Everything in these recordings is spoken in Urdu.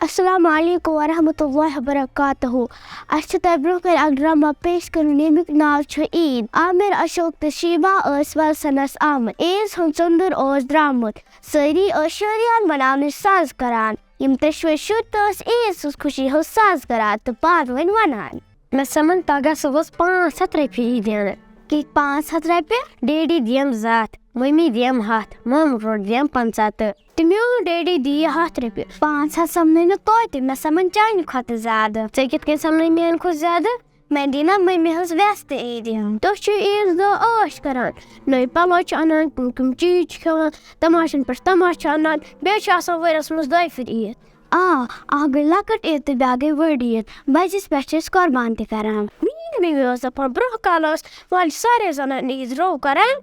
السلام علیکم ورحمۃ اللہ وبرکاتہ. اَسہِ چھُ تۄہہِ برونٛہہ کَنہِ اکھ ڈرٛاما پیش کرُن ییٚمیُک ناو چھُ عیٖد. عامر اشوک تہٕ شیبا ٲسۍ وَلسَنَس آمٕتۍ. عیٖز ہُنٛد ژٔنٛدٕر اوس درٛامُت. سٲری ٲسۍ شٲریان مناونٕچ ساز کران. یِم دۄشوَے شُرۍ تہِ ٲسۍ عیٖز سٕنٛز خوشی ہٕنٛز ساز کران تہٕ پانہٕ ؤنۍ وَنان مےٚ سَمن پگاہ صُبحس 500 رۄپیہِ یی دِنہٕ. کِتھ 500 رۄپیہِ؟ ڈیڈی دِیم 100, مٔمی دِیم 100, مامہٕ دِیم 50 تہٕ میون ڈیڈی دِیہِ 100 رۄپیہِ. 500 سَمنٕے نہٕ توتہِ مےٚ سَمن چانہِ کھۄتہٕ زیادٕ. ژےٚ کِتھ کٔنۍ سَمنٕے میانہِ کھۄتہٕ زیادٕ؟ مےٚ دی نا مٔمی ہٕنٛز وٮ۪ستہٕ عیٖدِ ہُنٛد. تُہۍ چھِو عیٖذ دۄہ عٲش کران, نٔے پَلو چھِ اَنان, کٕم چیٖز چھِ کھٮ۪وان, تَماشَن پٮ۪ٹھ تَماشہٕ چھِ اَنان, بیٚیہِ چھِ آسان ؤرِیَس منٛز 2 پھِرِ عیٖد. اکھ گٔے لۄکٕٹ عیٖد تہٕ بیٛاکھ گٔے بٔڑ عیٖد. بَجَس پٮ۪ٹھ چھِ أسۍ قۄربان تہِ کران. میٛٲنۍ مٔمی ٲس دَپان برونٛہہ کالہٕ ٲس والہِ سارے زَنان عیٖذ روٚف کران.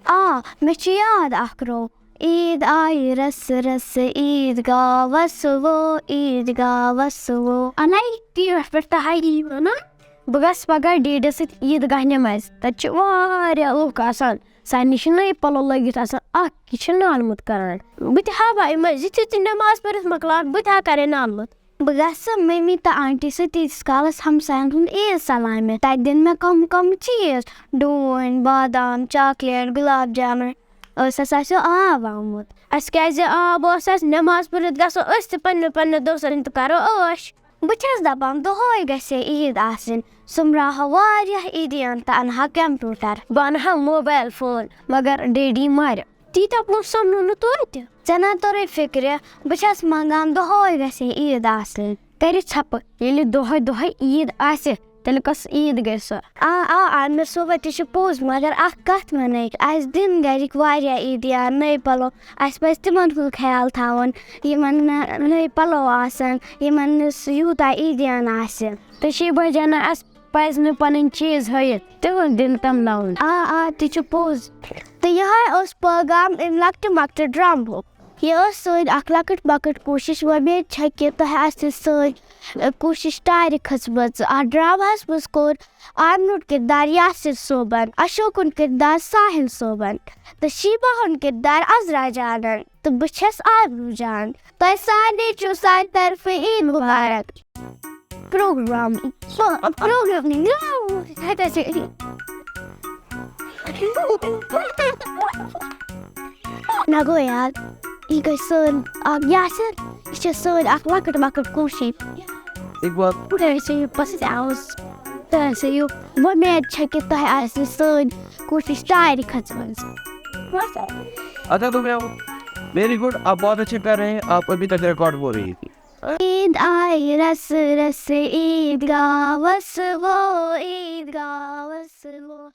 مےٚ چھُ یاد اکھ روٚف. عیٖد آیہِ رسہٕ رسہٕ عیٖد گاو وسوو, عیٖد گاو وسوو. ٹی وی پٮ۪ٹھ تہٕ ہا یی وَنان. بہٕ گژھٕ پگاہ ڈیڈیَس سۭتۍ عیٖدگاہ نٮ۪مازِ. تَتہِ چھِ واریاہ لُکھ آسان. سارنٕے چھِ نٔے پَلو لٲگِتھ آسان. اکھ یہِ چھِ نالمُت کران. بہٕ تہِ ہاوہا یِمن یِتھُے ژٕ نٮ۪ماز پٔرِتھ مۄکلاوکھ بہٕ تہِ ہا کَرے نالمُت. بہٕ گژھٕ مٔمی تہٕ آنٹی سۭتۍ تیٖتِس کالس ہمساین ہُنٛد عیٖد سَلامہِ. تَتہِ دِنۍ مےٚ کَم چیٖز, ڈوٗنۍ, بادام, چاکلیٹ, گُلاب جامُن. ٲسَس آسیو آب آمُت. اَسہِ کیازِ آب اوس اَسہِ نٮ۪ماز پٔرِتھ گژھو أسۍ تہِ پننہِ دوستن تہٕ کرو عٲش. بہٕ چھَس دَپان دۄہے گژھِ ہے عیٖد آسٕنۍ. سُمراوہا واریاہ عیٖدِیان تہٕ اَنہٕ ہا کمپیوٗٹر. بہٕ اَنہٕ ہا موبایل فون مگر ڈیڈی مَرِ. تیٖتیاہ پونٛسہٕ سۄمنو نہٕ توتہِ. ژےٚ نا توٚرُے فِکرِ بہٕ چھَس منٛگان دۄہے گژھِ ہے عیٖد آسٕنۍ. کَرِ ژھۄپہٕ, ییٚلہِ دۄہے دۄہے عیٖد آسہِ تیٚلہِ کۄس عیٖد گژھِ سۄ؟ عامر صٲبا تہِ چھُ پوٚز, مگر اکھ کتھ وَنَے, اَسہِ دِنۍ گرِکۍ واریاہ عیٖدِیان, نٔے پَلو. اَسہِ پَزِ تِمن ہُنٛد خیال تھاوُن یِمن نہٕ نٔے پَلو آسن, یِمن نہٕ یوٗتاہ عیٖدِیان آسہِ. تہٕ شیبا جانا اَسہِ پَزِ نہٕ پَنٕنۍ چیٖز ہٲیِتھ تِمن دِنۍ تَمناوُن. تہِ چھُ پوٚز. تہٕ یِہے اوس پیغام اَمہِ لۄکٹہِ مۄکٹہِ ڈرامہُک. یہِ ٲس سٲنۍ اکھ لۄکٕٹ مۄکٕٹ کوٗشِش. وۄمید چھےٚ کہِ تۄہہِ آسہِ سٲنۍ کوٗشِش ٹارِ کھٔژمٕژ. اَتھ ڈراماہس منٛز کوٚر عامرُن کِردار یاسر صٲبن, اشوکُن کِردار ساحل صٲبن تہٕ شیبا ہُنٛد کِردار عزرا جانن, تہٕ بہٕ چھَس آبروٗ جان. تۄہہِ سارنٕے چھُو سانہِ طرفہٕ عیٖد مُبارک. نہ گوٚو یاد, یہِ گٔے سٲنۍ اکھ یاسر, یہِ چھِ سٲنۍ اکھ لۄکٕٹ مۄکٕٹ کوٗشِش. وۄمید چھےٚ کہِ تۄہہِ آسہِ سٲنۍ کوٗشِش ٹارِ کھٔژمٕژ. اچھا تو ویری گڈ, آپ بہت اچھے کر رہے ہیں. آپ ابھی تک ریکارڈ بول رہی تھی. عیٖد آیہِ رسہٕ رسہٕ عیٖد گاو وسوو, عیٖد گاو وسوو.